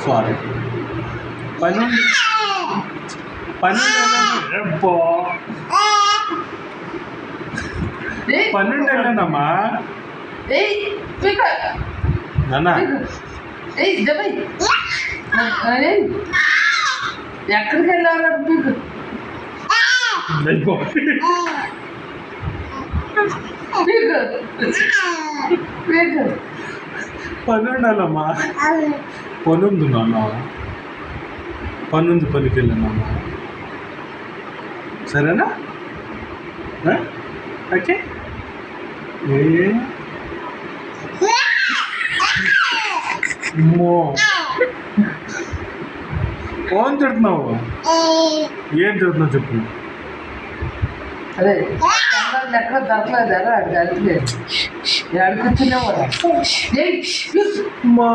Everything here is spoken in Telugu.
సారీ పని పన్నెండు వెళ్ళానమ్మా నాన్న ఎక్కడికి వెళ్ళాలి మీకు పని ఉండాలమ్మా పని ఉంది నాన్న పని ఉంది పనికి వెళ్ళానమ్మా సరేనా ఓకే అమ్మో ఫోన్ తిడుతున్నావు ఏం తిడుతున్నావు చెప్పు అదే ఎక్కడ దొరకలేదు అలా దొరకలేదు ఎక్కడికి వచ్చినా అమ్మా